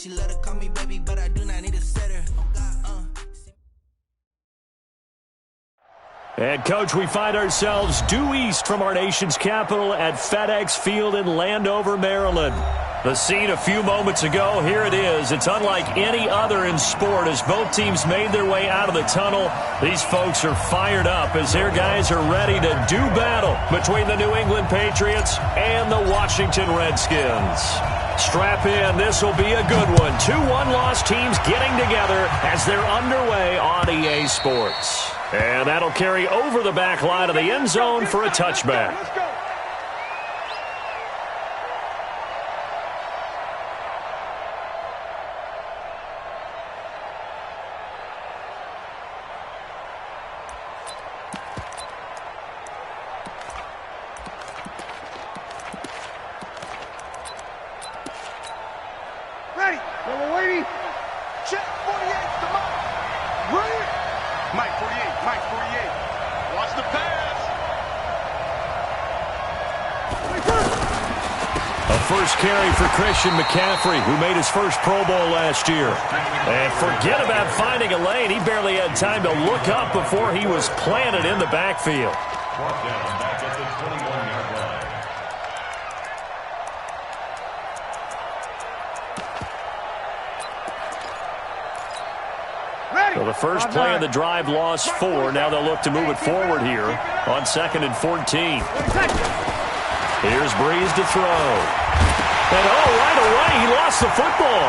She let her call me baby, but I do not need a setter. Oh God, And, Coach, we find ourselves due east from our nation's capital at FedEx Field in Landover, Maryland. The scene a few moments ago, here it is. It's unlike any other in sport as both teams made their way out of the tunnel. These folks are fired up as their guys are ready to do battle between the New England Patriots and the Washington Redskins. Strap in. This will be a good one. 2 one-loss teams getting together as they're underway on EA Sports. And that'll carry over the back line of the end zone for a touchback. Ready. Number 80. Check 48 to Mike. Ready. Mike 48. Mike 48. Watch the pass. A first carry for Christian McCaffrey, who made his first Pro Bowl last year. And forget about finding a lane. He barely had time to look up before he was planted in the backfield. Back at the 21-yard line. So the first play of the drive lost 4. Now they'll look to move it forward here on 2nd and 14. Here's Breeze to throw. And right away, he lost the football.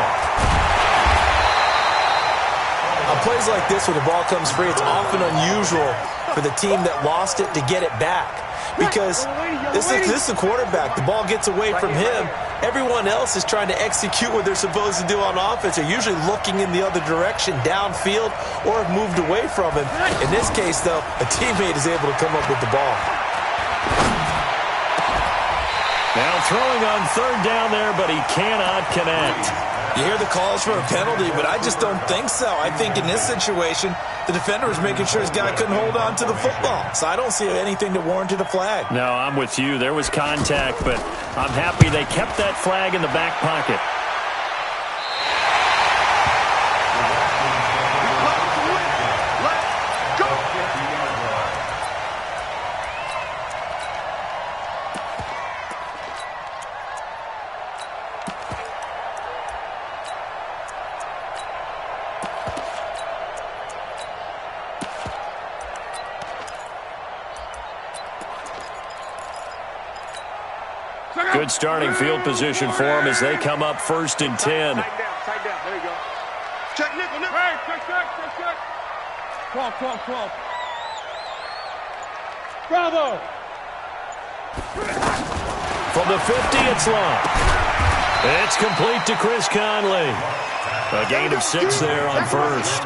On plays like this where the ball comes free, it's often unusual for the team that lost it to get it back. Because this is the quarterback. The ball gets away from him. Everyone else is trying to execute what they're supposed to do on offense. They're usually looking in the other direction, downfield, or have moved away from him. In this case, though, a teammate is able to come up with the ball. Now throwing on 3rd down there, but he cannot connect. You hear the calls for a penalty, but I just don't think so. I think in this situation, the defender was making sure his guy couldn't hold on to the football. So I don't see anything that warranted a flag. No, I'm with you. There was contact, but I'm happy they kept that flag in the back pocket. Good starting field position for them as they come up 1st and 10. Tight down. There you go. Check nickel. Hey, check. 12. Bravo. From the 50, it's long. It's complete to Chris Conley. A gain of 6 there on 1st.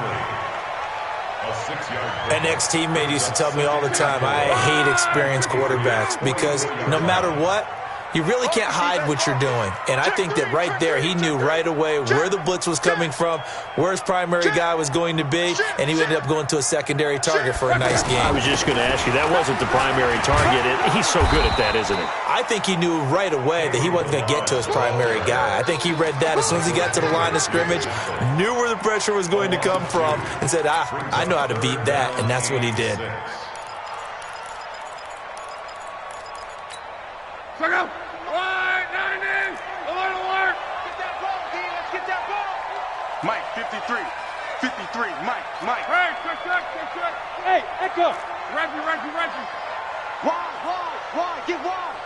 An ex-teammate used to tell me all the time, I hate experienced quarterbacks because no matter what, you really can't hide what you're doing. And I think that right there, he knew right away where the blitz was coming from, where his primary guy was going to be, and he ended up going to a secondary target for a nice game. I was just going to ask you, that wasn't the primary target. He's so good at that, isn't he? I think he knew right away that he wasn't going to get to his primary guy. I think he read that as soon as he got to the line of scrimmage, knew where the pressure was going to come from, and said, I know how to beat that, and that's what he did. Check out. All right, 90. A little work. Get that ball, D. Let's get that ball. Mike, 53. Mike. Hey, check. Hey, Echo. Reggie. Wide. Get wide.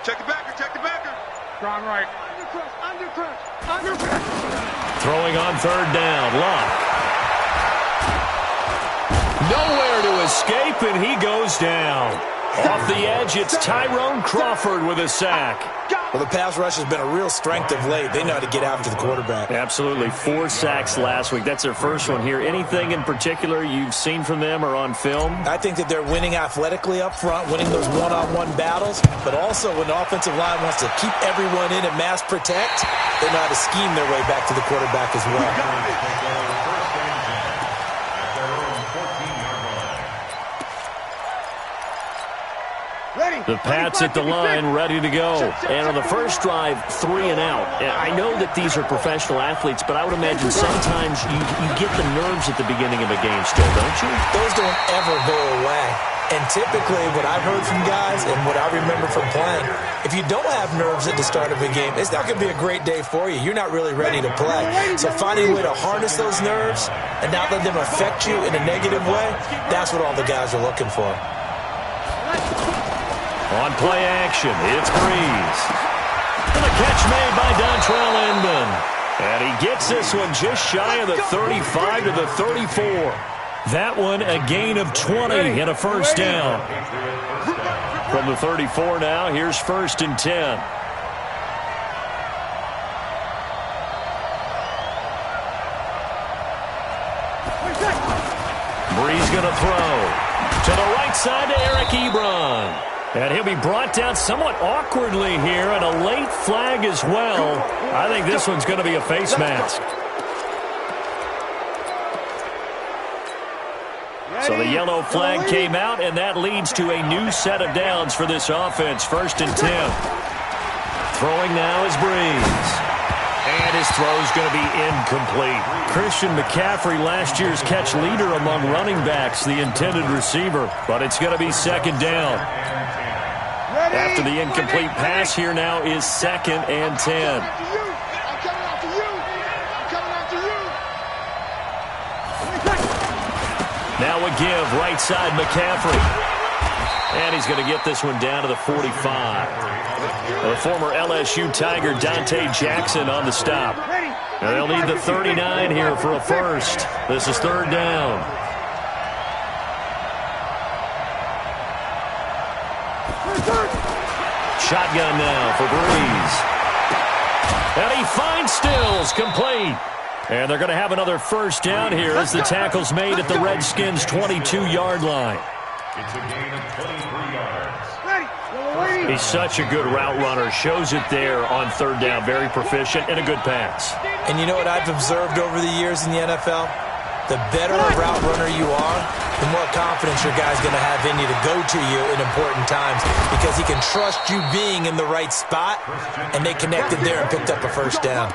Check the backer. Strong right. Under crush. Throwing on 3rd down. Lock. Nowhere to escape, and he goes down. Off the edge, it's Tyrone Crawford with a sack. Well, the pass rush has been a real strength of late. They know how to get after the quarterback. Absolutely. 4 sacks last week. That's their first one here. Anything in particular you've seen from them or on film? I think that they're winning athletically up front, winning those one-on-one battles, but also when the offensive line wants to keep everyone in and mass protect, they know how to scheme their way back to the quarterback as well. The Pats at the line, ready to go. And on the first drive, 3 and out. I know that these are professional athletes, but I would imagine sometimes you get the nerves at the beginning of a game still, don't you? Those don't ever go away. And typically, what I've heard from guys and what I remember from playing, if you don't have nerves at the start of a game, it's not going to be a great day for you. You're not really ready to play. So finding a way to harness those nerves and not let them affect you in a negative way, that's what all the guys are looking for. On play action, it's Breeze. And the catch made by Dontrell Inman. And he gets this one just shy of the 35 to the 34. That one a gain of 20 and a first down. From the 34 now, here's 1st and 10. Breeze going to throw. To the right side to Eric Ebron. And he'll be brought down somewhat awkwardly here, and a late flag as well. I think this one's going to be a face mask. So the yellow flag came out, and that leads to a new set of downs for this offense. 1st and 10. Throwing now is Breeze. And his throw's going to be incomplete. Christian McCaffrey, last year's catch leader among running backs, the intended receiver. But it's going to be 2nd down. After the incomplete pass, here now is 2nd and 10. Now a give, right side McCaffrey. And he's going to get this one down to the 45. The former LSU Tiger Dante Jackson on the stop. And they'll need the 39 here for a first. This is 3rd down. Shotgun now for Breeze. And he finds Stills, complete. And they're going to have another first down here as the tackle's made at the Redskins' 22-yard line. It's a gain of 23 yards. He's such a good route runner. Shows it there on 3rd down. Very proficient and a good pass. And you know what I've observed over the years in the NFL? The better a route runner you are, the more confidence your guy's going to have in you to go to you in important times because he can trust you being in the right spot, and they connected there and picked up a first down.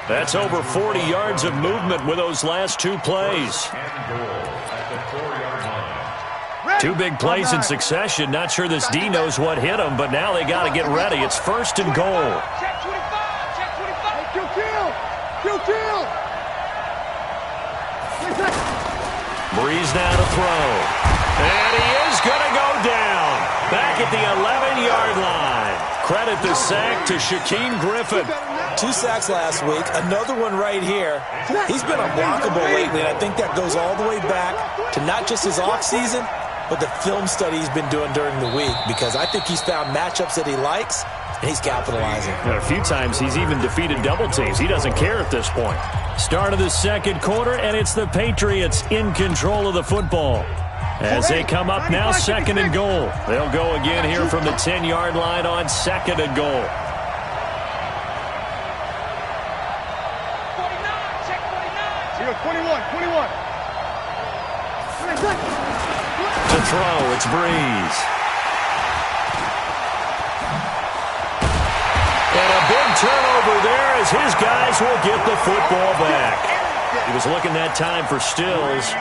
That's over 40 yards of movement with those last 2 plays. 2 big plays in succession. Not sure this D knows what hit him, but now they got to get ready. It's 1st and goal. Check 25. Check 25. Kill. Breeze now to throw. And he is going to go down. Back at the 11-yard line. Credit the sack to Shaquem Griffin. 2 sacks last week. Another one right here. He's been unblockable lately, and I think that goes all the way back to not just his offseason, but the film study he's been doing during the week, because I think he's found matchups that he likes, and he's capitalizing. A few times he's even defeated double teams. He doesn't care at this point. Start of the 2nd quarter, and it's the Patriots in control of the football. As they come up now, 2nd and goal. They'll go again here from the 10-yard line on 2nd and goal. 21. To throw, it's Breeze. And a big turnover there as his guys will get the football back. He was looking that time for Stills.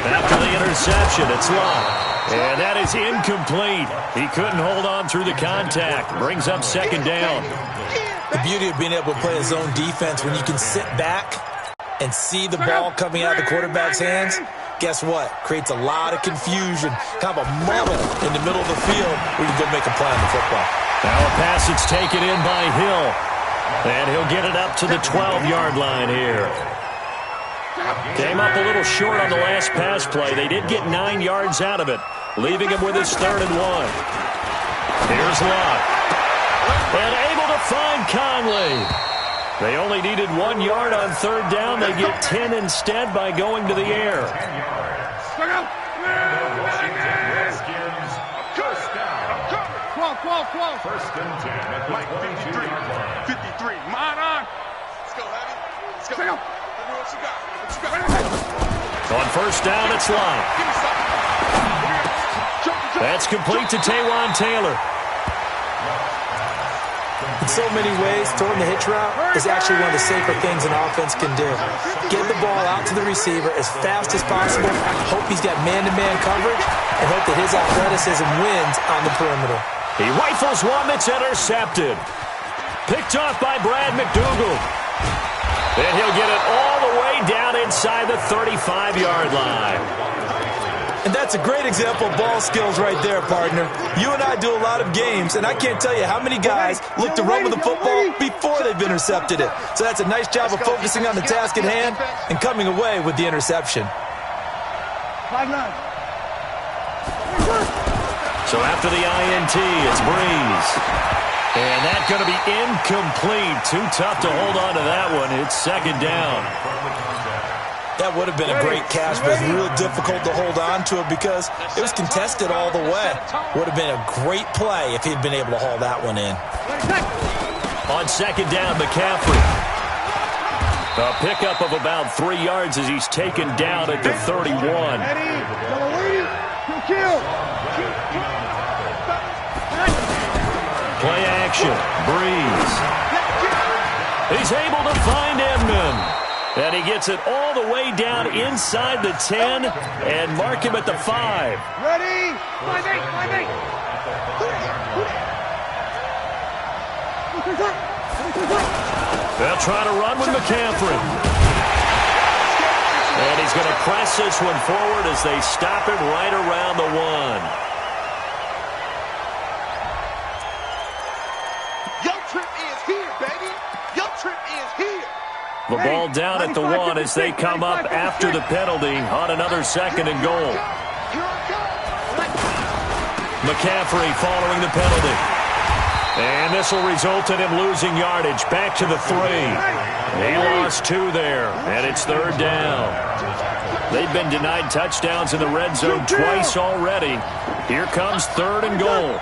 After the interception, it's Locke. And that is incomplete. He couldn't hold on through the contact. Brings up 2nd down. The beauty of being able to play his own defense, when you can sit back and see the ball coming out of the quarterback's hands, guess what? Creates a lot of confusion, kind of a moment in the middle of the field where you can go make a play on the football. Now a pass that's taken in by Hill. And he'll get it up to the 12-yard line here. Came up a little short on the last pass play. They did get 9 yards out of it, leaving him with his 3rd and 1. Here's Locke. And able to find Conley. They only needed 1 yard on 3rd down. They get 10 instead by going to the air. First and 10 at the 23. 53. Mine on. Let's go, Heavy. Let's go. On first down, it's Love. That's complete to Taywan Taylor. In so many ways, throwing the hitch route is actually one of the safer things an offense can do. Get the ball out to the receiver as fast as possible, hope he's got man-to-man coverage, and hope that his athleticism wins on the perimeter. He rifles one that's intercepted. Picked off by Brad McDougal. And he'll get it all the way down inside the 35-yard line. And that's a great example of ball skills right there, partner. You and I do a lot of games, and I can't tell you how many guys look to run with the football before they've intercepted it. So that's a nice job of focusing on the task at hand and coming away with the interception. So after the INT, it's Breeze. And that's going to be incomplete. Too tough to hold on to that one. It's second down. That would have been a great catch, but it's real difficult to hold on to it because it was contested all the way. Would have been a great play if he'd been able to haul that one in. On second down, McCaffrey. A pickup of about 3 yards as he's taken down at the 31. Play action. Breeze. He's able to find Edmond. And he gets it all the way down inside the 10 and mark him at the 5. Ready? 5-8. They'll try to run with McCaffrey. And he's going to press this one forward as they stop him right around the 1. The ball down at the 1 as they come up after the penalty on another second and goal. McCaffrey following the penalty. And this will result in him losing yardage back to the 3. He lost 2 there, and it's third down. They've been denied touchdowns in the red zone twice already. Here comes third and goal.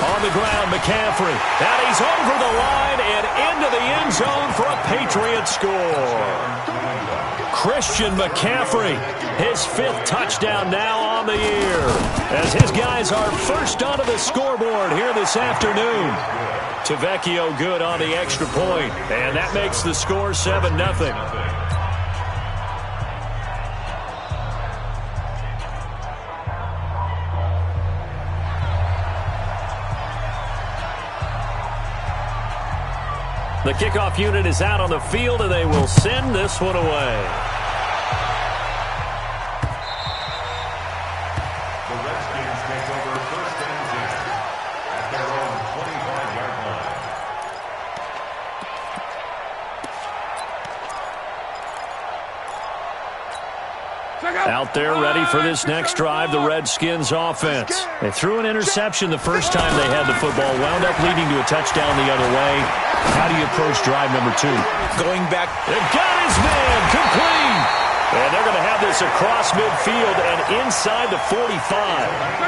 On the ground, McCaffrey. And he's over the line and into the end zone for a Patriot score. Christian McCaffrey, his 5th touchdown now on the year, as his guys are first onto the scoreboard here this afternoon. Tavecchio good on the extra point, and that makes the score 7-0. The kickoff unit is out on the field, and they will send this one away. The Redskins take over first and 10 at their own 25-yard line. Out there ready for this next drive, the Redskins offense. They threw an interception the first time they had the football, wound up leading to a touchdown the other way. How do you approach drive number 2? Going back. They've got his man, complete. And they're going to have this across midfield and inside the 45.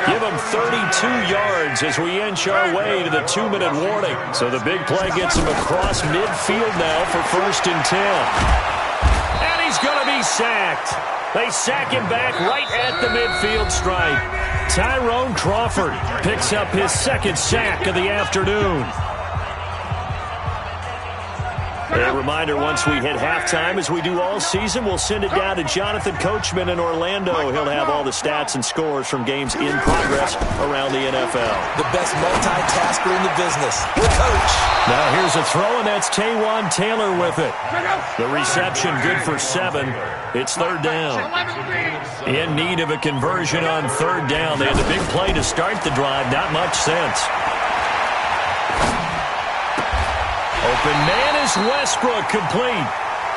Give them 32 yards as we inch our way to the 2-minute warning. So the big play gets him across midfield now for first and 10. And he's going to be sacked. They sack him back right at the midfield stripe. Tyrone Crawford picks up his 2nd sack of the afternoon. A reminder, once we hit halftime, as we do all season, we'll send it down to Jonathan Coachman in Orlando. He'll have all the stats and scores from games in progress around the NFL. The best multitasker in the business, the coach. Now here's a throw, and that's Taywan Taylor with it. The reception good for 7. It's third down. In need of a conversion on third down. They had the big play to start the drive. Not much sense. Open man is Westbrook, complete.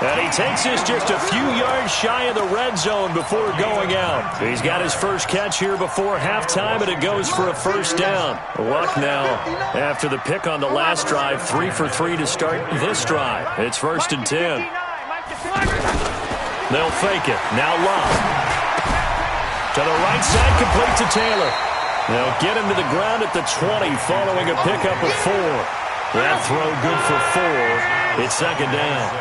And he takes this just a few yards shy of the red zone before going out. He's got his first catch here before halftime, and it goes for a first down. Luck now after the pick on the last drive, 3 for 3 to start this drive. It's first and 10. They'll fake it. Now Love. To the right side, complete to Taylor. They'll get him to the ground at the 20 following a pickup of 4. That throw good for 4. It's second down.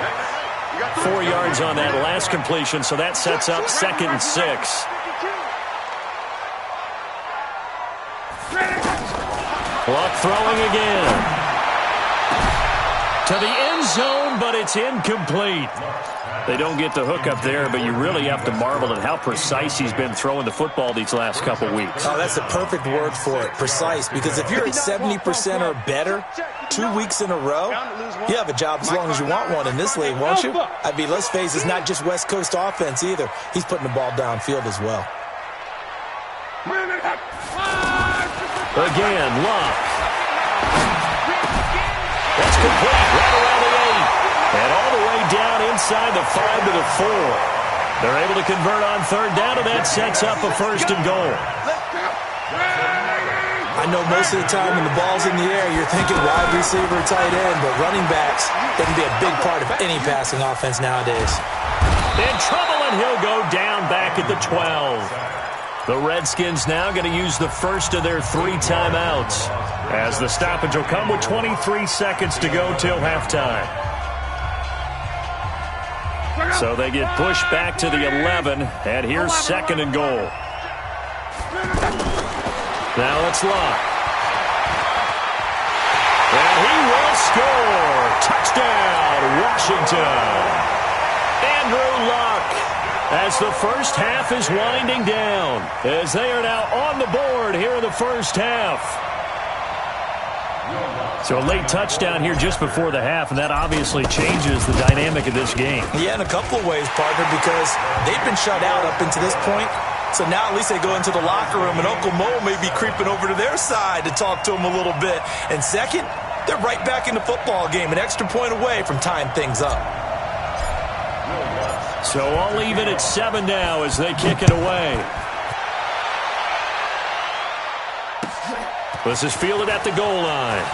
4 yards on that last completion, so that sets up 2nd and 6. Luck throwing again. To the end zone, but it's incomplete. They don't get the hook up there, but you really have to marvel at how precise he's been throwing the football these last couple weeks. Oh, that's the perfect word for it, precise, because if you're at 70% or better 2 weeks in a row, you have a job as long as you want one in this league, won't you? I mean, let's face it, it's not just West Coast offense either. He's putting the ball downfield as well. Again, Luck. That's complete, right around the 8. And all the way down inside the 5 to the 4. They're able to convert on 3rd down, and that sets up a 1st and goal. I know most of the time when the ball's in the air, you're thinking wide receiver, tight end, but running backs, they can be a big part of any passing offense nowadays. In trouble, and he'll go down back at the 12. The Redskins now going to use the first of their 3 timeouts, as the stoppage will come with 23 seconds to go till halftime. So they get pushed back to the 11, and here's 2nd and goal. Now it's Luck. And he will score. Touchdown, Washington. Andrew Luck, as the first half is winding down, as they are now on the board here in the first half. So a late touchdown here just before the half, and that obviously changes the dynamic of this game. Yeah, in a couple of ways, partner, because they've been shut out up until this point. So now at least they go into the locker room, and Uncle Mo may be creeping over to their side to talk to him a little bit. And second, they're right back in the football game, an extra point away from tying things up. So all even at 7 now as they kick it away. This is fielded at the goal line.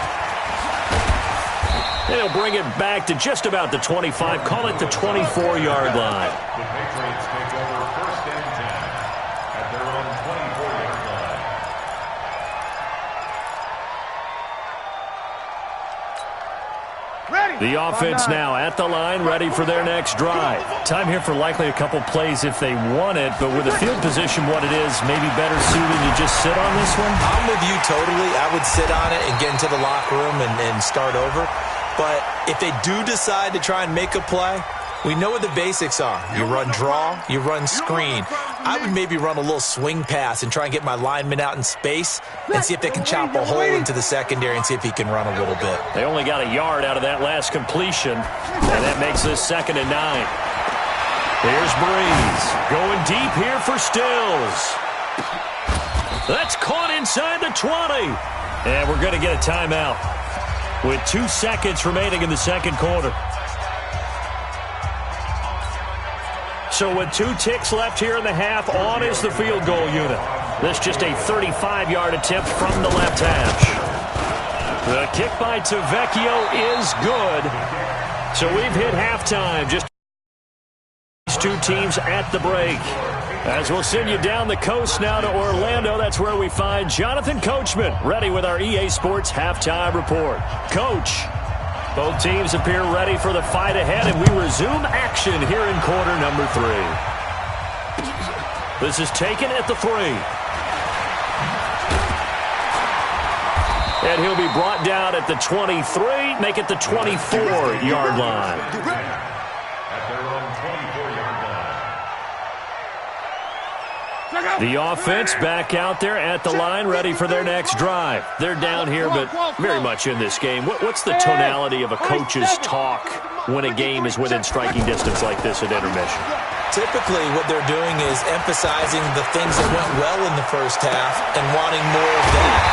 They'll bring it back to just about the 25, call it the 24-yard line. The Patriots take over 1st and 10 at their own 24-yard line. The offense now at the line, ready for their next drive. Time here for likely a couple plays if they want it, but with the field position what it is, maybe better suited to just sit on this one? I'm with you totally. I would sit on it and get into the locker room and start over. But if they do decide to try and make a play, we know what the basics are. You run draw, you run screen. I would maybe run a little swing pass and try and get my lineman out in space and see if they can chop a hole into the secondary and see if he can run a little bit. They only got a yard out of that last completion, and that makes this 2nd and 9. Here's Breeze going deep here for Stills. That's caught inside the 20. And we're going to get a timeout with 2 seconds remaining in the 2nd quarter. So with 2 ticks left here in the half, on is the field goal unit. This just a 35-yard attempt from the left hash. The kick by Tavecchio is good. So we've hit halftime. Just these 2 teams at the break. As we'll send you down the coast now to Orlando, that's where we find Jonathan Coachman, ready with our EA Sports Halftime Report. Coach, both teams appear ready for the fight ahead, and we resume action here in quarter number 3. This is taken at the 3. And he'll be brought down at the 23, make it the 24-yard line. At their own 24-yard line. The offense back out there at the line, ready for their next drive. They're down here, but very much in this game. What's the tonality of a coach's talk when a game is within striking distance like this at intermission? Typically, what they're doing is emphasizing the things that went well in the first half and wanting more of that.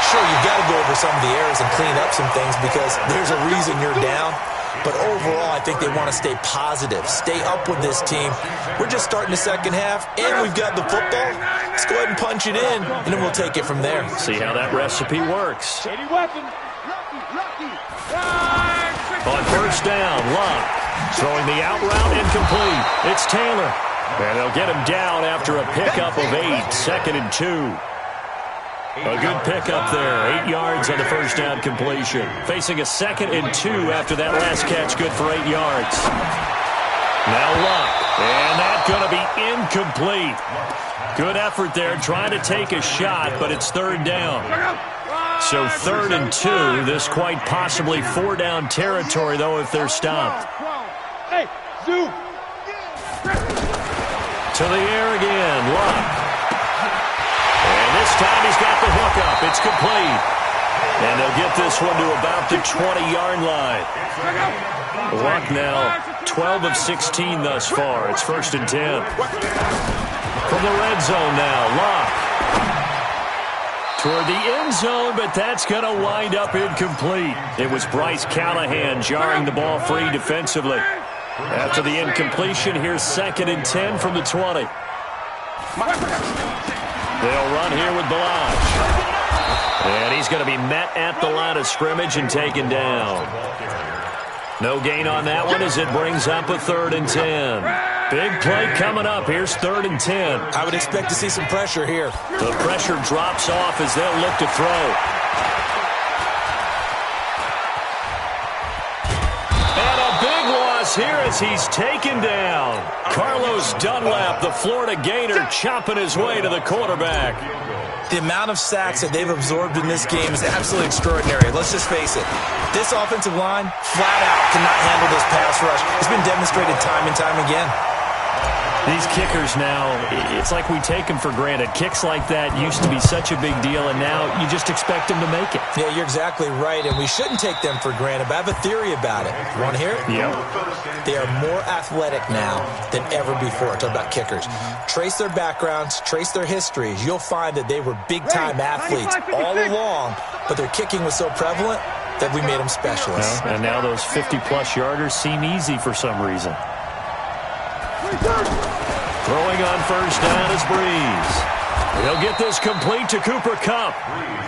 Sure, you've got to go over some of the errors and clean up some things because there's a reason you're down. But overall, I think they want to stay positive, stay up with this team. We're just starting the second half, and we've got the football. Let's go ahead and punch it in, and then we'll take it from there. See how that recipe works. On first down, Luck throwing the out route incomplete. It's Taylor. And they'll get him down after a pickup of 8, 2nd and 2. A good pickup there, 8 yards on the first down completion. Facing a 2nd and 2 after that last catch, good for 8 yards. Now Luck. And that's going to be incomplete. Good effort there trying to take a shot, but it's third down. So 3rd and 2. This quite possibly 4-down territory, though, if they're stopped. Hey, Zoo. To the air again, Luck. And this time he's got the hook up. It's complete. And they'll get this one to about the 20-yard line. Luck now 12 of 16 thus far. It's 1st and 10. From the red zone now, Luck. Toward the end zone, but that's going to wind up incomplete. It was Bryce Callahan jarring the ball free defensively. After the incompletion, here's 2nd and 10 from the 20. They'll run here with Balazs. And he's going to be met at the line of scrimmage and taken down. No gain on that one as it brings up a 3rd and 10. Big play coming up. Here's 3rd and 10. I would expect to see some pressure here. The pressure drops off as they'll look to throw. And a big loss here as he's taken down. Carlos Dunlap, the Florida Gator, chopping his way to the quarterback. The amount of sacks that they've absorbed in this game is absolutely extraordinary. Let's just face it. This offensive line, flat out, cannot handle this pass rush. It's been demonstrated time and time again. These kickers now, it's like we take them for granted. Kicks like that used to be such a big deal, and now you just expect them to make it. Yeah, you're exactly right, and we shouldn't take them for granted, but I have a theory about it. Want to hear it? Yep. They are more athletic now than ever before. Talk about kickers. Trace their backgrounds, trace their histories. You'll find that they were big-time athletes all along, but their kicking was so prevalent that we made them specialists. Well, and now those 50-plus yarders seem easy for some reason. Throwing on 1st down is Breeze. He'll get this complete to Cooper Kupp.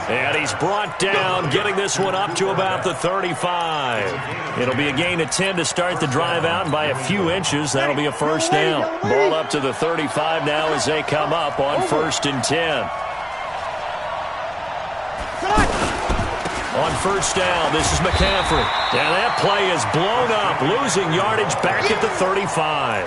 And he's brought down, getting this one up to about the 35. It'll be a gain of 10 to start the drive out, and by a few inches, that'll be a 1st down. Ball up to the 35 now as they come up on 1st and 10. On 1st down, this is McCaffrey. And that play is blown up, losing yardage back at the 35.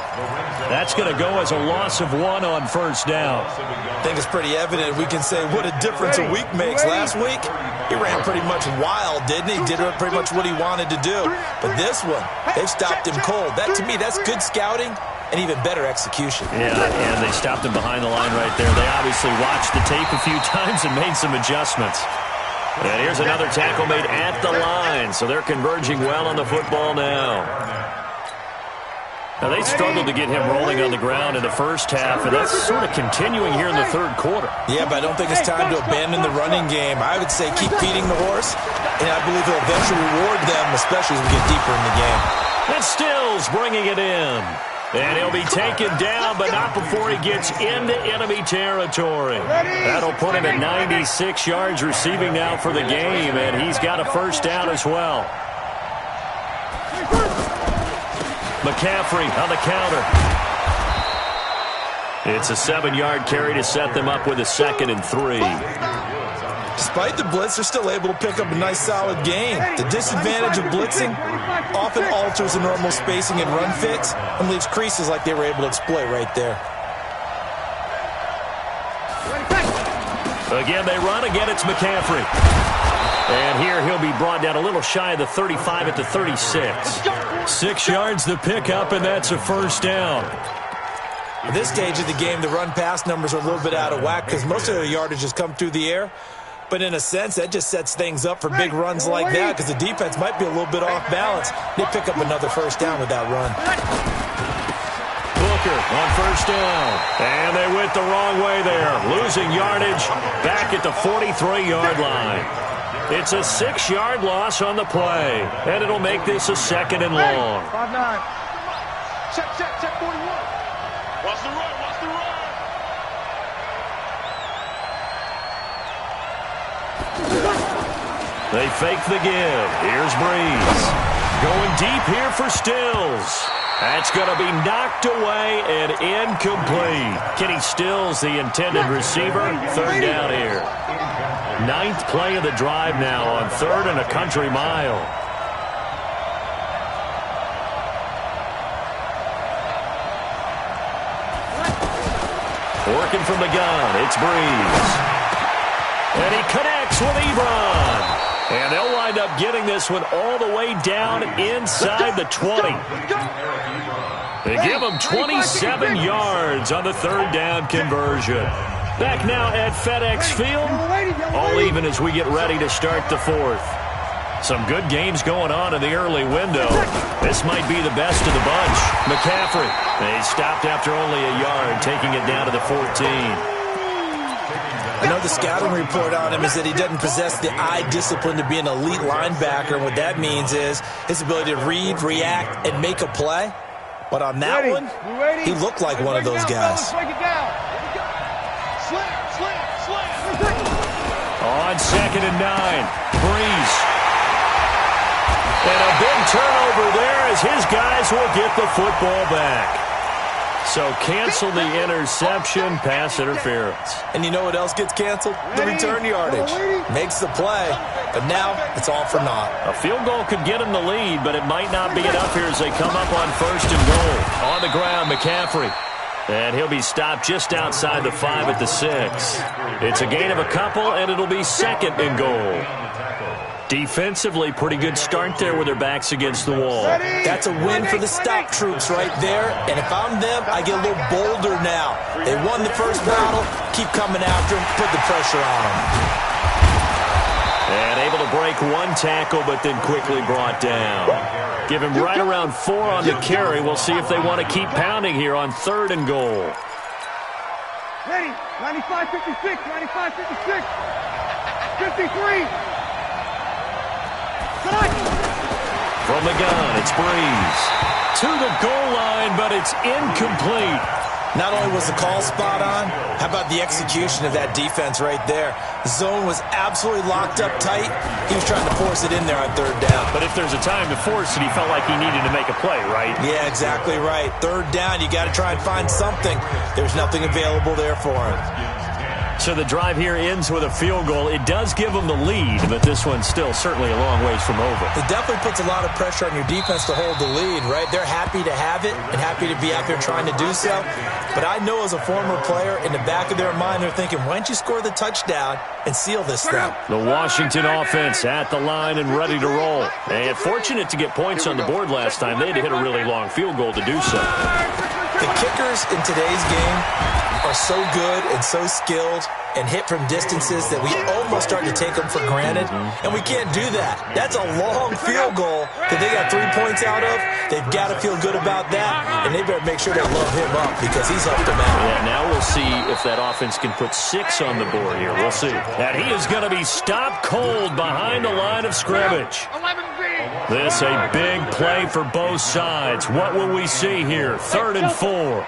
That's going to go as a loss of 1 on 1st down. I think it's pretty evident we can say what a difference a week makes. Last week, he ran pretty much wild, didn't he? Did pretty much what he wanted to do. But this one, they've stopped him cold. That, to me, that's good scouting and even better execution. Yeah, and they stopped him behind the line right there. They obviously watched the tape a few times and made some adjustments. And here's another tackle made at the line, so they're converging well on the football now. Now, they struggled to get him rolling on the ground in the first half, and that's sort of continuing here in the 3rd quarter. Yeah, but I don't think it's time to abandon the running game. I would say keep feeding the horse, and I believe he'll eventually reward them, especially as we get deeper in the game. And Stills bringing it in. And he'll be taken down, but not before he gets into enemy territory. That'll put him at 96 yards receiving now for the game, and he's got a 1st down as well. McCaffrey on the counter. It's a 7-yard carry to set them up with a 2nd and 3. Despite the blitz, they're still able to pick up a nice, solid gain. The disadvantage of blitzing often alters the normal spacing and run fits and leaves creases like they were able to exploit right there. Again, they run. Again, it's McCaffrey. And here he'll be brought down a little shy of the 35 at the 36. 6 yards the pickup, and that's a 1st down. At this stage of the game, the run-pass numbers are a little bit out of whack because most of their yardage has come through the air. But in a sense, that just sets things up for big runs like that because the defense might be a little bit off balance. They pick up another 1st down with that run. Booker on 1st down. And they went the wrong way there. Losing yardage back at the 43-yard line. It's a 6-yard loss on the play. And it'll make this a 2nd and long. 5-9. Check 41. Watch the run, watch the run. They fake the give. Here's Breeze. Going deep here for Stills. That's going to be knocked away and incomplete. Kenny Stills, the intended receiver. 3rd down here. 9th play of the drive now on 3rd and a country mile. Working from the gun, it's Breeze. And he connects with Ebron. And they'll wind up getting this one all the way down inside the 20. They give him 27 yards on the third down conversion. Back now at FedEx Field, all even as we get ready to start the fourth. Some good games going on in the early window. This might be the best of the bunch. McCaffrey, they stopped after only a yard, taking it down to the 14. I know the scouting report on him is that he doesn't possess the eye discipline to be an elite linebacker. And what that means is his ability to read, react, and make a play. But on that one, he looked like one of those guys. On 2nd and 9, Breeze. And a big turnover there as his guys will get the football back. So cancel the interception, pass interference. And you know what else gets canceled? The return yardage. Makes the play, but now it's all for naught. A field goal could get him the lead, but it might not be enough here as they come up on 1st and goal. On the ground, McCaffrey. And he'll be stopped just outside the 5 at the 6. It's a gain of a couple, and it'll be 2nd and goal. Defensively, pretty good start there with their backs against the wall. That's a win for the stop troops right there. And if I'm them, I get a little bolder now. They won the first battle. Keep coming after them. Put the pressure on them. And able to break one tackle, but then quickly brought down. Give him right around 4 on the carry. We'll see if they want to keep pounding here on 3rd and goal. Ready, 95-56, 95-56, 53. From the gun, it's Breeze. To the goal line, but it's incomplete. Not only was the call spot on, how about the execution of that defense right there? The zone was absolutely locked up tight. He was trying to force it in there on 3rd down. But if there's a time to force it, he felt like he needed to make a play, right? Yeah, exactly right. 3rd down, you got to try and find something. There's nothing available there for him. So the drive here ends with a field goal. It does give them the lead, but this one's still certainly a long ways from over. It definitely puts a lot of pressure on your defense to hold the lead, right? They're happy to have it and happy to be out there trying to do so. But I know as a former player, in the back of their mind, they're thinking, why don't you score the touchdown and seal this thing? The Washington offense at the line and ready to roll. And fortunate to get points on the board last time. They had to hit a really long field goal to do so. The kickers in today's game are so good and so skilled and hit from distances that we almost start to take them for granted, and we can't do that. That's a long field goal that they got 3 points out of. They've got to feel good about that, and they better make sure they love him up because he's helped them out. Yeah, now we'll see if that offense can put 6 on the board here. We'll see. And he is going to be stopped cold behind the line of scrimmage. This a big play for both sides. What will we see here? 3rd and 4.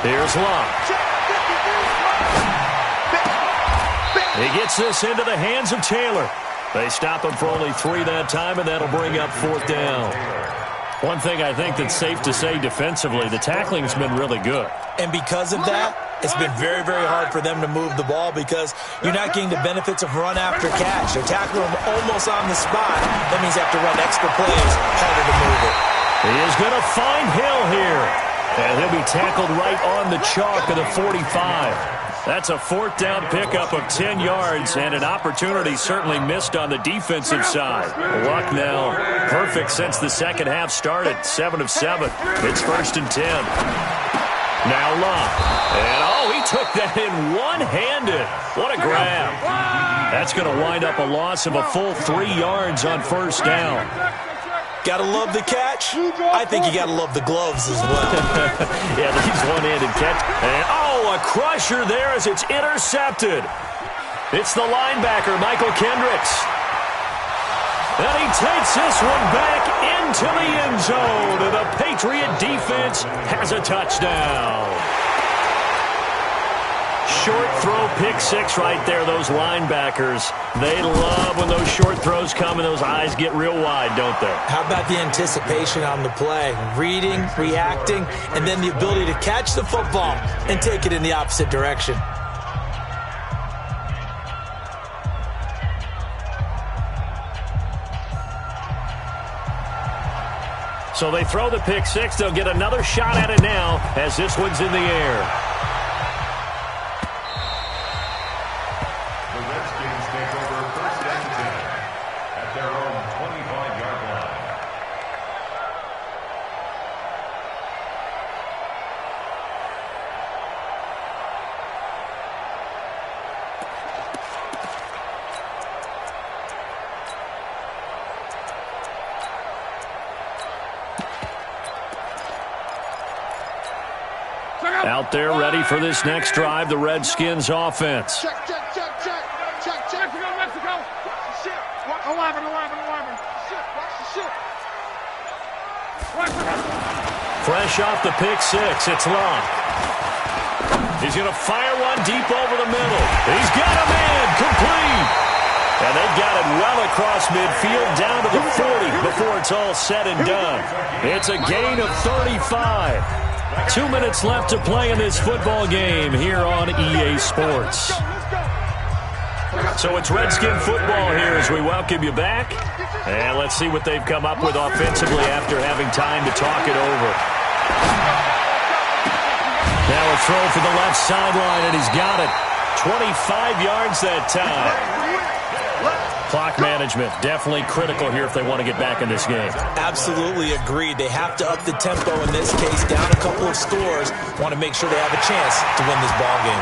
Here's Locke. He gets this into the hands of Taylor. They stop him for only 3 that time, and that'll bring up 4th down. One thing I think that's safe to say defensively, the tackling's been really good. And because of that, it's been very, very hard for them to move the ball because you're not getting the benefits of run after catch. They're tackling him almost on the spot. That means they have to run extra plays, harder to move it. He is going to find Hill here. And he'll be tackled right on the chalk of the 45. That's a 4th down pickup of 10 yards and an opportunity certainly missed on the defensive side. Luck now perfect since the second half started. 7 of 7. It's 1st and 10. Now Luck. And he took that in one-handed. What a grab. That's going to wind up a loss of a full 3 yards on 1st down. Got to love the catch. I think you got to love the gloves as well. Yeah, these one-handed catch. And, a crusher there as it's intercepted. It's the linebacker, Michael Kendricks. And he takes this one back into the end zone. And the Patriot defense has a touchdown. Short throw, pick 6 right there, those linebackers. They love when those short throws come and those eyes get real wide, don't they? How about the anticipation on the play? Reading, reacting, and then the ability to catch the football and take it in the opposite direction. So they throw the pick six. They'll get another shot at it now as this one's in the air. The Redskins take over first and 10 at their own 25-yard line. Out there ready for this next drive, the Redskins offense. Check. Mexico. Watch the shit. 11. Shit. Watch the shit. Fresh off the pick six, it's Locke. He's going to fire one deep over the middle. He's got a man, complete. And they've got it well across midfield, down to the 40 before it's all said and done. It's a gain of 35. 2 minutes left to play in this football game here on EA Sports. So it's Redskin football here as we welcome you back. And let's see what they've come up with offensively after having time to talk it over. Now a throw for the left sideline, and he's got it. 25 yards that time. Clock management, definitely critical here if they want to get back in this game. Absolutely agreed. They have to up the tempo in this case, down a couple of scores. Want to make sure they have a chance to win this ball game.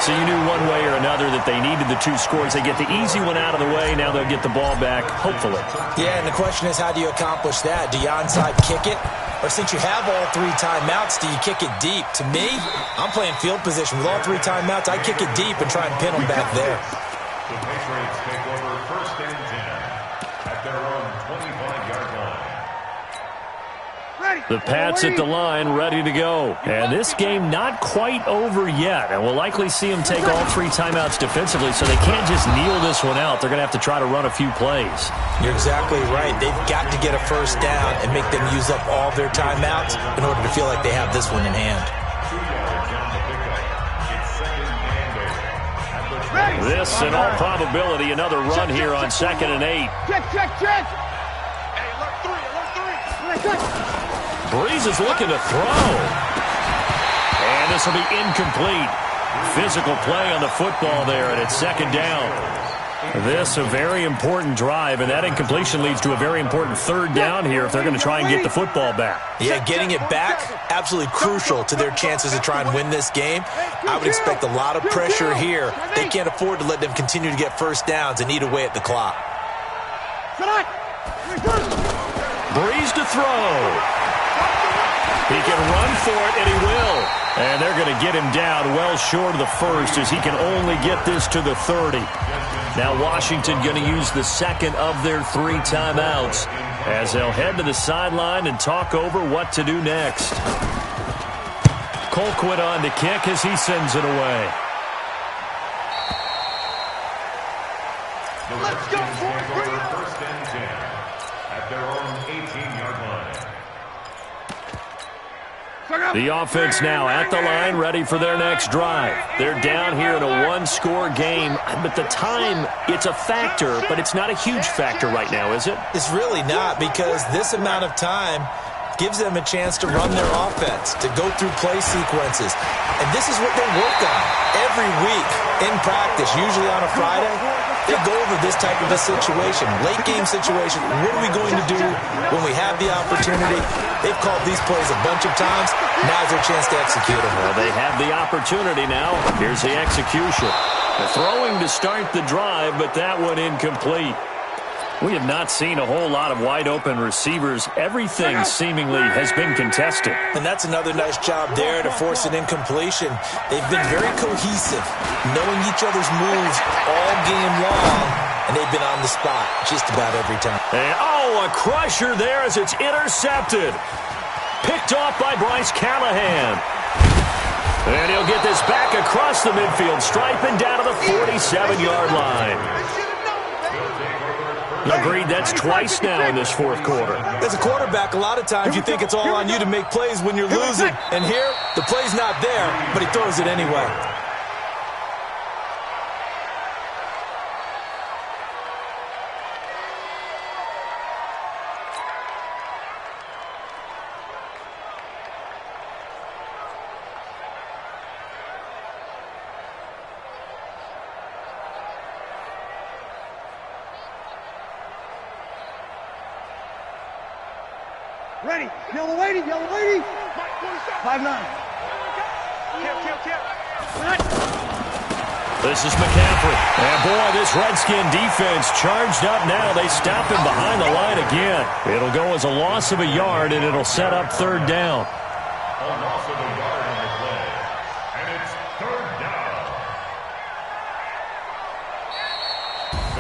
So you knew one way or another that they needed the 2 scores. They get the easy one out of the way. Now they'll get the ball back, hopefully. Yeah, and the question is, how do you accomplish that? Do you onside kick it? Or since you have all 3 timeouts, do you kick it deep? To me, I'm playing field position. With all 3 timeouts, I kick it deep and try and pin them back there. The Patriots take over first and 10 at their own 25-yard line. The Pats at the line, ready to go. And this game not quite over yet. And we'll likely see them take all 3 timeouts defensively, so they can't just kneel this one out. They're going to have to try to run a few plays. You're exactly right. They've got to get a first down and make them use up all their timeouts in order to feel like they have this one in hand. 2 yards on the pickup. It's second and 8. This, in all probability, another run here on 2nd and 8. Check. Hey, alert 3. Breeze is looking to throw. And this will be incomplete. Physical play on the football there, and it's 2nd down. This a very important drive, and that incompletion leads to a very important 3rd down here if they're going to try and get the football back. Yeah, getting it back, absolutely crucial to their chances to try and win this game. I would expect a lot of pressure here. They can't afford to let them continue to get first downs and eat away at the clock. Breeze to throw. He can run for it, and he will. And they're going to get him down well short of the 1st as he can only get this to the 30. Now Washington going to use the 2nd of their 3 timeouts as they'll head to the sideline and talk over what to do next. Colquitt on to kick as he sends it away. Let's go, first and 10 at their own 18-yard line. The offense now at the line, ready for their next drive. They're down here in a 1-score game, but the time, it's a factor, but it's not a huge factor right now, is it? It's really not, because this amount of time gives them a chance to run their offense, to go through play sequences. And this is what they work on every week in practice, usually on a Friday. They go over this type of a situation, late game situation. What are we going to do when we have the opportunity? They've called these plays a bunch of times. Now's their chance to execute them. Well, they have the opportunity now. Here's the execution. The throwing to start the drive, but that one incomplete. We have not seen a whole lot of wide-open receivers. Everything seemingly has been contested. And that's another nice job there to force an incompletion. They've been very cohesive, knowing each other's moves all game long, and they've been on the spot just about every time. And, a crusher there as it's intercepted. Picked off by Bryce Callahan. And he'll get this back across the midfield stripe and down to the 47-yard line. Agreed, that's twice now in this 4th quarter. As a quarterback, a lot of times you think it's all on you to make plays when you're losing. And here, the play's not there, but he throws it anyway. Ready. Yellow lady. 5'9". Kill. This is McCaffrey. And boy, this Redskin defense charged up now. They stopped him behind the line again. It'll go as a loss of a yard, and it'll set up third down. A loss of a yard on the play. And it's third down.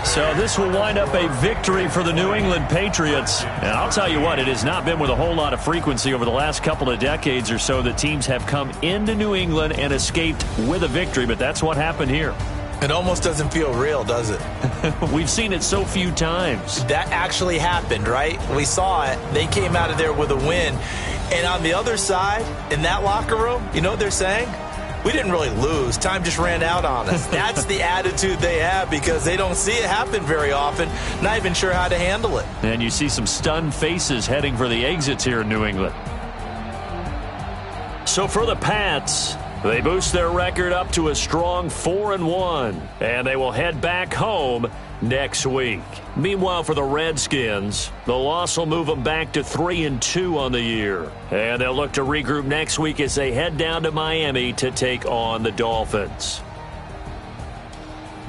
So this will wind up a victory for the New England Patriots. And I'll tell you what, it has not been with a whole lot of frequency over the last couple of decades or so that teams have come into New England and escaped with a victory, but that's what happened here. It almost doesn't feel real, does it? We've seen it so few times. That actually happened, right? We saw it. They came out of there with a win. And on the other side, in that locker room, you know what they're saying? We didn't really lose. Time just ran out on us. That's the attitude they have because they don't see it happen very often, not even sure how to handle it. And you see some stunned faces heading for the exits here in New England. So for the Pats, they boost their record up to a strong 4-1, and they will head back home next week. Meanwhile, for the Redskins, the loss will move them back to 3-2 on the year. And they'll look to regroup next week as they head down to Miami to take on the Dolphins.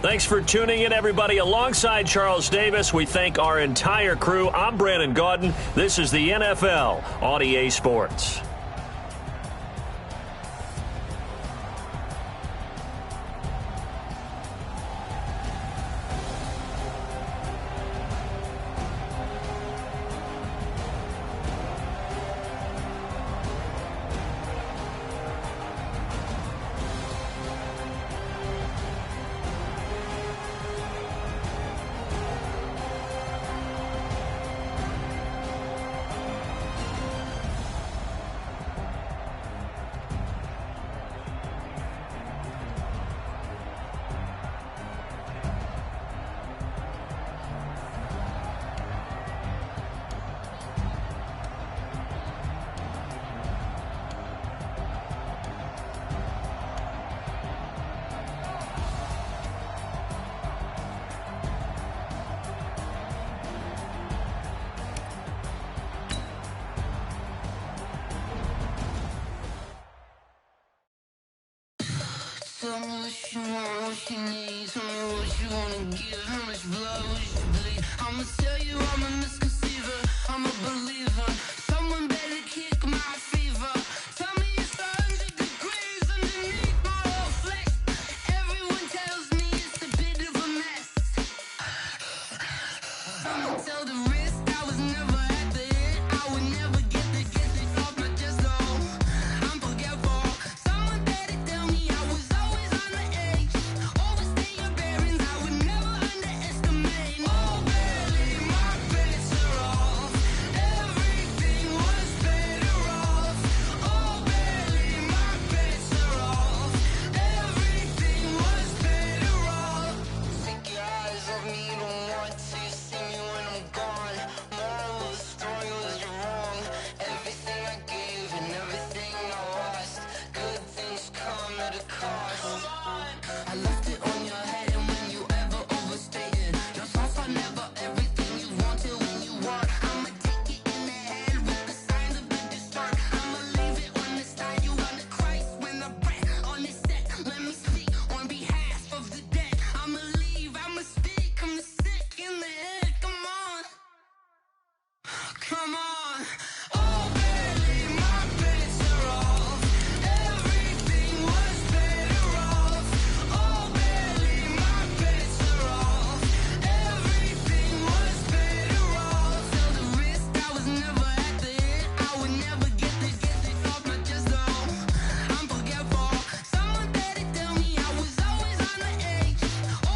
Thanks for tuning in, everybody. Alongside Charles Davis, we thank our entire crew. I'm Brandon Gaudin. This is the NFL on EA Sports. Tell me what you want, what you need. Tell me what you wanna give. How much blood would you bleed? I'ma tell you I'm a misconceiver. I'm a believer. Someone better kick my fever. Tell me it's 100 degrees underneath my whole flesh. Everyone tells me it's a bit of a mess. I'ma tell the risk I was never at the end. I would never get this off my chest though. I'm forgetful. Someone better tell me I was always on the edge. Overstay your bearings, I would never underestimate. Oh, barely my bets are off. Everything was better off. Oh, barely my bets are off. Everything was better off. Take your eyes off me, don't want to see me when I'm gone. Moral of the story was you're wrong. Everything I gave and everything I lost. Good things come at a cost. I left it on your head and when you ever overstated. Your thoughts are never everything you wanted when you want. I'ma take it in the head with the signs of the distort. I'ma leave it on the side. You on the Christ when I breath on this set. Let me speak on behalf of the dead. I'ma leave, I'ma speak. I'm sick in the head. Come on. Come on. Oh, barely my bets are off. Everything was better off. Oh, barely my bets are off. Everything was better off. Tell the risk I was never at the end. I would never get this off my chest though. I'm forgetful. Someone better tell me I was always on the edge.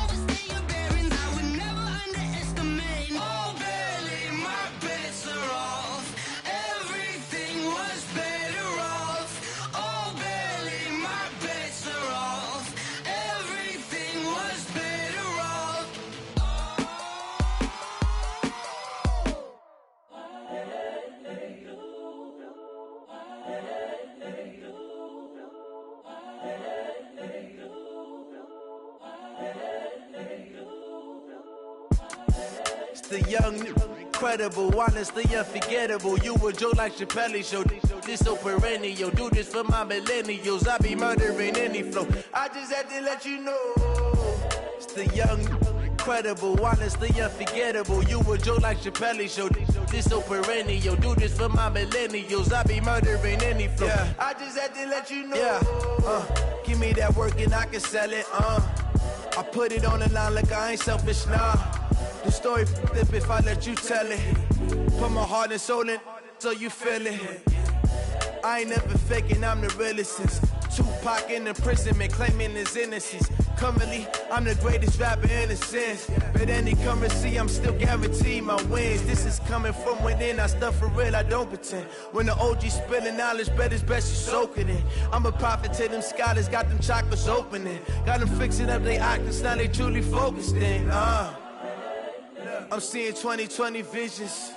Overstay your bearings, I would never underestimate. Oh, barely my bets are off. Everything was better off. Oh, barely my bets are off. Everything was better off. It's the young incredible, honestly unforgettable. You a joke like Chappelle Show. This so perennial. Do this for my millennials. I be murdering any flow. I just had to let you know. It's the young, incredible, honestly unforgettable. You a joke like Chappelle Show. This so perennial. Do this for my millennials. I be murdering any flow. Yeah. I just had to let you know. Yeah. Give me that work and I can sell it. I put it on the line like I ain't selfish, nah. The story flip if I let you tell it. Put my heart and soul in so you feel it. I ain't never faking, I'm the realest since Tupac in imprisonment, claiming his innocence. Currently, I'm the greatest rapper in a sense. But any currency, I'm still guaranteed my wins. This is coming from within, I stuff for real, I don't pretend. When the OG spilling knowledge, bet it's best you soak it in. I'm a prophet to them scholars, got them chakras opening. Got them fixing up their octaves, now they truly focused in. I'm seeing 2020 visions.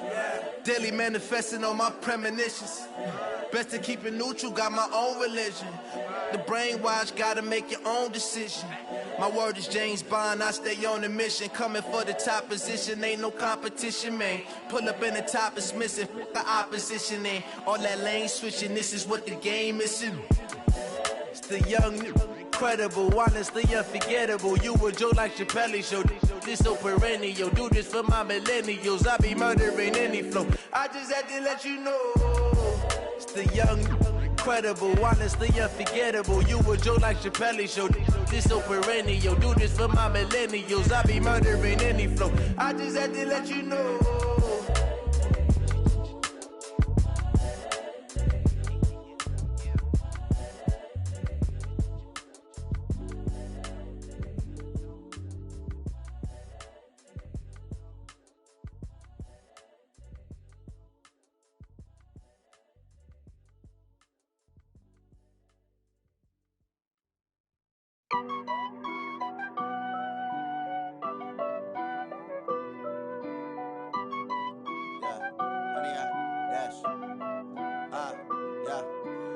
Daily manifesting on my premonitions. Best to keep it neutral, got my own religion. The brainwash, gotta make your own decision. My word is James Bond, I stay on a mission. Coming for the top position, ain't no competition, man. Pull up in the top, it's missing, the opposition, ain't all that lane switching, this is what the game is. It's the young, incredible, honestly unforgettable. You a joke like Chappelle Show. This so perennial. Do this for my millennials. I be murdering any flow. I just had to let you know. It's the young, incredible, honestly unforgettable. You a joke like Chappelle Show. This so perennial. Do this for my millennials. I be murdering any flow. I just had to let you know.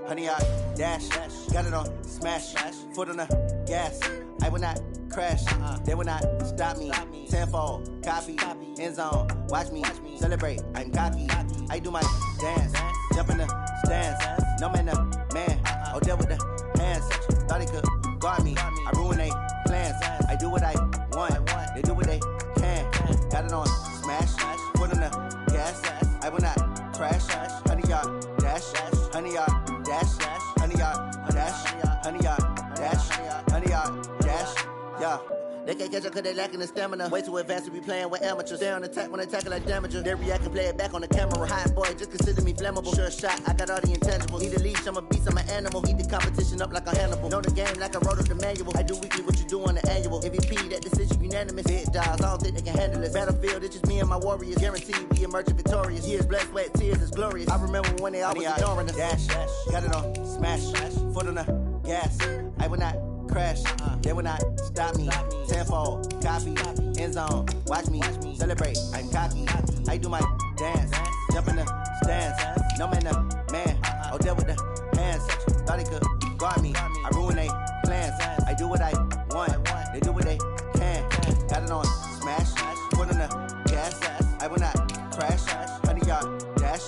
Honey, I dash, got it on smash, foot on the gas. I will not crash, they will not stop me. Tenfold, copy, end zone, watch me celebrate. I'm cocky, I do my dance, jump in the stands. No man, man, oh, deal with the hands. Thought he could guard me, I ruin they plans. I do what I want, they do what they can. Got it on smash, foot on the gas. I will not crash, honey, y'all dash, honey, y'all dash, honey, y'all dash, honey, y'all dash, honey, y'all dash, yeah. They can't catch up cause they lacking the stamina. Way too advanced to be playing with amateurs. Stay on attack when attacking like damager. They react and play it back on the camera. Hot boy, just consider me flammable. Sure shot, I got all the intangibles. Need a leash, I'm a beast, I'm an animal. Eat the competition up like a Hannibal. Know the game like I wrote up the manual. I do weekly what you do on the annual. MVP, that decision unanimous. Big dogs, I don't think they can handle this. Battlefield, it's just me and my warriors. Guaranteed we emerging victorious. Years, blood, sweat, tears, is glorious. I remember when they always ignoring us. Dash, got it on smash, foot on the gas. I will not crash, they will not stop me. Tenfold, copy, end zone, watch me celebrate. I'm cocky, I do my dance, jump in the stands. No man, man, oh, deal with the hands. Thought he could guard me, I ruin they plans. I do what I want, they do what they can. Got it on smash, foot on the gas. I will not crash, honey, y'all dash,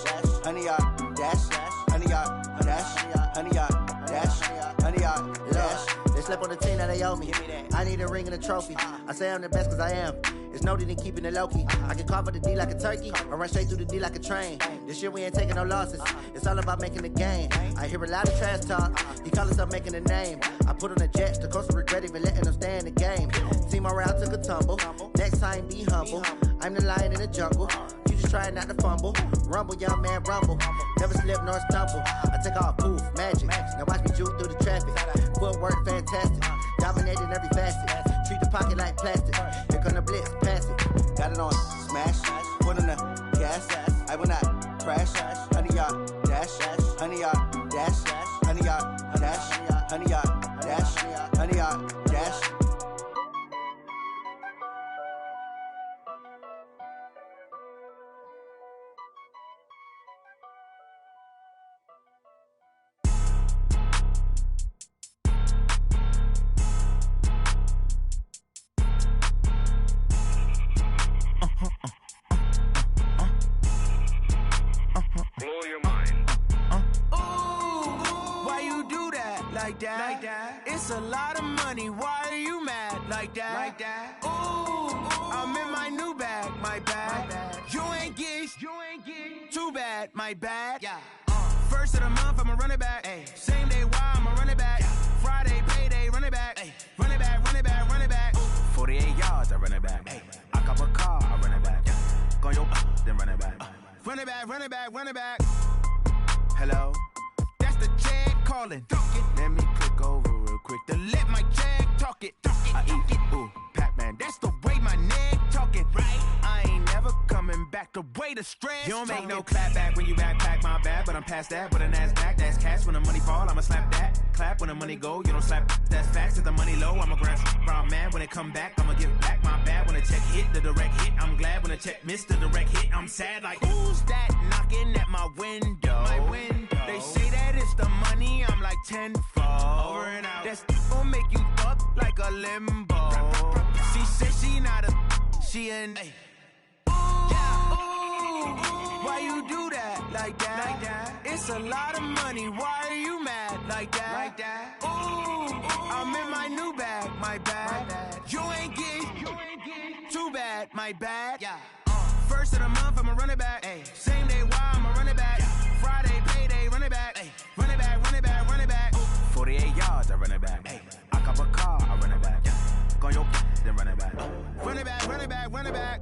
honey, y'all dash, honey, y'all dash, honey, y'all dash, honey, y'all dash. They slept on the team that they owe me. I need a ring and a trophy. I say I'm the best cause I am. It's no need in keeping it low-key. I can carve up the D like a turkey or run straight through the D like a train. This year we ain't taking no losses. It's all about making the game. I hear a lot of trash talk. He call himself making a name. I put on the Jets. The coach will regret even letting them stay in the game. Team morale took a tumble. Next time be humble. I'm the lion in the jungle. You just try not to fumble. Rumble, young man, rumble. Never slip nor stumble. I take off, poof, magic. Now watch me juke through the traffic. Footwork fantastic. Dominating every facet. Treat the pocket like plastic. Here come the blitz, pass it. Got it on smash. Foot on the gas. I will not crash. Honey, y'all dash. Honey, y'all dash. Honey, y'all dash. Honey, y'all dash. Honey, y'all dash. like that. It's a lot of money, why are you mad like that? Ooh, I'm in my new bag, my bad. You ain't get too bad, my bad. First of the month, I'ma run it back. Same day, why I'ma run it back. Friday, payday, run it back. Run it back, run it back, run it back. 48 yards, I run it back. I cop a car, I run it back. Go yo, then run it back. Run it back, run it back, run it back. Hello? That's the check calling. Let me click over real quick to let my check talk it. I eat it, ooh, Pac-Man. That's the way my neck talking. I ain't never coming back the way the stress. You don't make no clap back when you backpack, my bad. But I'm past that with a NASDAQ. That's cash when the money fall, I'ma slap that. Clap when the money go, you don't slap. That's facts. If the money low, I'ma grab brown man. When it come back, I'ma give back my bad. When the check hit, the direct hit. I'm glad when the check missed the direct hit. I'm sad like, who's that knocking at my window? They say that it's the money, I'm like tenfold. Over and out. That's gon' make you fuck like a limbo. She said she not a, she an why you do that like that? It's a lot of money, why are you mad like that? Ooh, I'm in my new bag, my bad. You ain't get too bad, my bad. First of the month, I'ma run it back. Same day, why I'ma run it back. Friday, payday, run it back. Run it back, run it back, run it back. 48 yards, I run it back. I cop a car, I run it back. Go yo, then run it back. Run it back, run it back, run it back.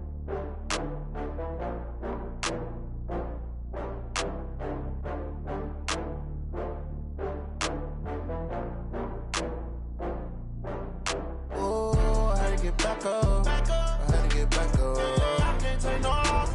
Oh, I had to get back up. I had to get back up. I can't take no loss.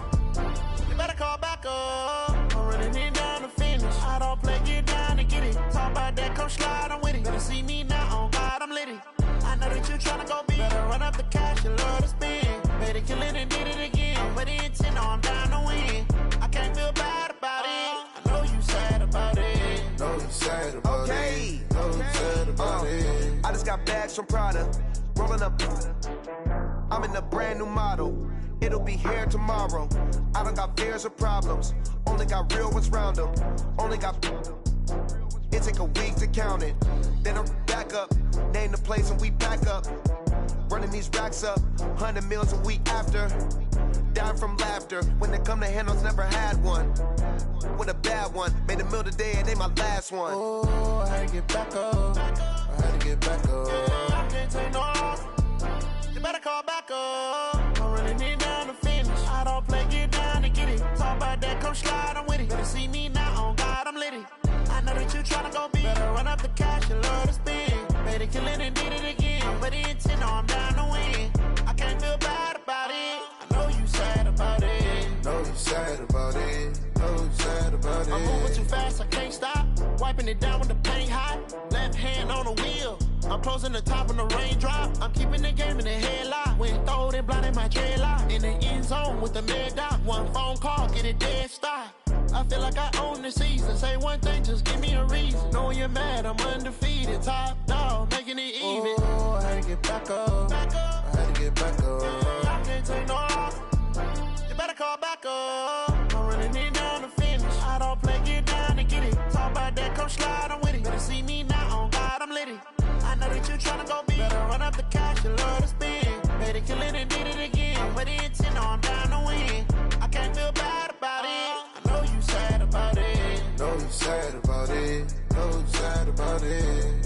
You better call back up. I'm running it down to finish. I don't play, get down to get it. Talk about that, come slide, I'm with it. Better see me now, on God, I'm lit it. I know that you tryna go big. Better run up the cash, you love to spend. Better kill it and did it again. But the intent, no, I'm down to win. I can't feel bad about it. I know you sad about it. Know you sad about it. Know you sad about it. I just got bags from Prada. Rolling up. I'm in a brand new model. It'll be here tomorrow. I don't got fears or problems. Only got real ones round them. Only got. It take a week to count it. Then I'm back up. Name the place and we pack up. Running these racks up. 100 meals a week after. Dying from laughter. When they come to handles, never had one. With a bad one. Made a meal today and they my last one. Oh, I had to get back up. I had to get back up. I can't take no loss. You better call back up. I'm running it down to finish. I don't play, get down to get it. Talk about that, come slide, I'm with it. Better see me now, on God, I'm lit it. I know that you tryna go big. Better run up the cash, you love to spend. Better kill it and did it again. But the intent, no, I'm down to win. I can't feel bad about it. I know you sad about it. Know you sad about it. Know you sad about it. I'm moving too fast, I can't stop. Wiping it down when the paint hot. Left hand on the wheel. I'm closing the top when the raindrop. I'm keeping the game in the headlock. When throwed and blinded my dreadlock. In the end zone with the mad dot. One phone call, get it dead stop. I feel like I own the season. Say one thing, just give me a reason. Knowing you're mad, I'm undefeated. Top dog, making it even. Oh, I had to get back up. I had to get back up. I can't take no loss. You better call back up. I'm running it down to finish. I don't play, get down to get it. Talk about that, come slide, I'm with it. Better see me now, on God, I'm lit it. I know that you tryna go big. Better run up the cash, you love to spend. Better kill it and did it again. But the intent, no, I'm down to win. I can't feel bad about it. I know you sad about it. Know you sad about it. Know you sad about it.